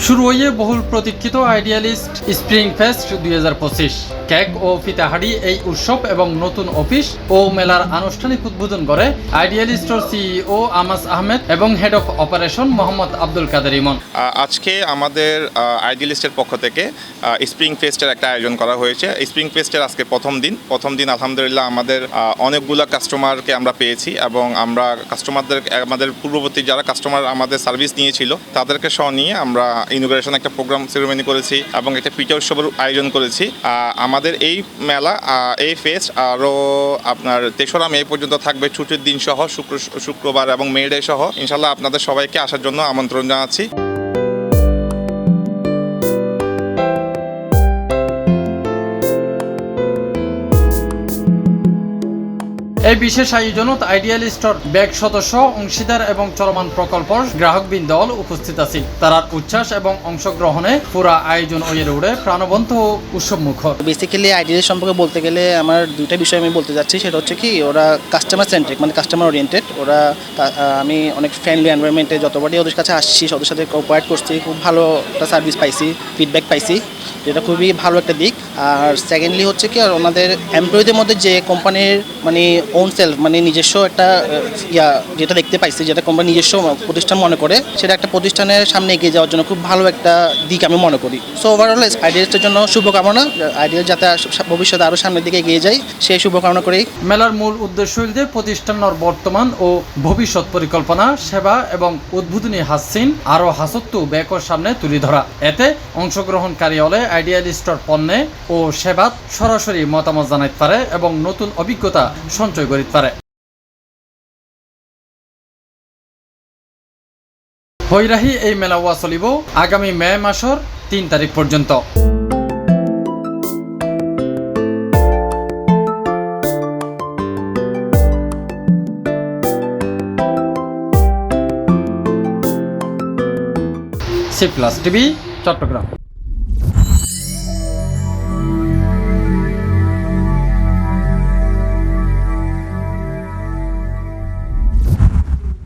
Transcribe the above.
শুরু হয়ে বহুল প্রতীক্ষিত আইডিয়ালিস্ট স্প্রিং ফেস্ট 2025 কেক ও ফিতাহারি এই উৎসব এবং নতুন অফিস ও মেলার আনুষ্ঠানিক উদ্বোধন করে আইডিয়ালিস্টর সিইও আমাস আহমেদ এবং head of operation Mohammad Abdul Kader Emon. আজকে আমাদের আইডিয়ালিস্টের পক্ষ থেকে স্প্রিং ফেস্টের একটা আয়োজন করা হয়েছে। স্প্রিং ফেস্টের আজকে প্রথম দিন আলহামদুলিল্লাহ আমাদের অনেকগুলো কাস্টমারকে আমরা পেয়েছি এবং আমরা কাস্টমারদের আমাদের পূর্ববর্তী যারা কাস্টমার আমাদের সার্ভিস নিয়েছিল তাদেরকে সহ নিয়ে আমরা ইনোগ্রেশন একটা প্রোগ্রাম সেরেমনি করেছি এবং একটা পিঠা উৎসবের আয়োজন করেছি। আমাদের এই মেলা এই ফেস্ট আরও আপনার 3রা মে পর্যন্ত থাকবে, ছুটির দিন সহ শুক্রবার এবং মে ডে সহ। ইনশাল্লাহ আপনাদের সবাইকে আসার জন্য আমন্ত্রণ জানাচ্ছি। এই বিশেষ আয়োজনত আইডিয়ালিস্টর ব্যাগ সদস্য, অংশীদার এবং চলমান প্রকল্পর গ্রাহকবৃন্দ উপস্থিত আছে। তারা উচ্ছ্বাস এবং অংশগ্রহণে পুরা আয়োজন ওয়ের উড়ে প্রাণবন্ত ও উৎসবমুখর। বেসিক্যালি আইডিয়ালিস্ট সম্পর্কে বলতে গেলে আমার দুইটা বিষয় আমি বলতে যাচ্ছি। সেটা হচ্ছে কি, ওরা কাস্টমার সেন্ট্রিক, মানে কাস্টমার ওরিয়েন্টেড। ওরা আমি অনেক ফ্রেন্ডলি এনভায়রনমেন্টে যতবারই ওদের কাছে আসছি ওদের সাথে কোঅপারেট করছি, খুব ভালো একটা সার্ভিস পাইছি, ফিডব্যাক পাইছি, যেটা খুবই ভালো একটা দিক। আর সেকেন্ডলি হচ্ছে কি, আর ওনাদের এমপ্লয়ীদের মধ্যে যে কোম্পানির মানে ওন সেলফ, মানে নিজস্ব একটা যেটা দেখতে পাইছি, যেটা কোম্পানি নিজস্ব প্রতিষ্ঠান মনে করে, সেটা একটা প্রতিষ্ঠানের সামনে এগিয়ে যাওয়ার জন্য খুব ভালো একটা দিক আমি মনে করি। সো ওভারঅল আইডিয়ালিস্টের জন্য শুভকামনা, আইডিয়াল যাতে ভবিষ্যতে আরও সামনের দিকে এগিয়ে যায় সেই শুভকামনা করেই। মেলার মূল উদ্দেশ্য হইলে প্রতিষ্ঠানের বর্তমান ও ভবিষ্যৎ পরিকল্পনা, সেবা এবং উদ্বোধনী হাসিন আরও হাসত্তু ব্যাকর সামনে তুলে ধরা। এতে অংশগ্রহণকারী হলে আইডিয়ালিস্টর পণ্যে ও সেবাত সরাসরি মতামত জানাইতে পারে এবং নতুন অভিজ্ঞতা সঞ্চয় করিতে পারে। হৈরাহি এই মেলা ওয়া চলিব আগামী মে মাসের 3 তারিখ পর্যন্ত। C+ TV, Chittagong.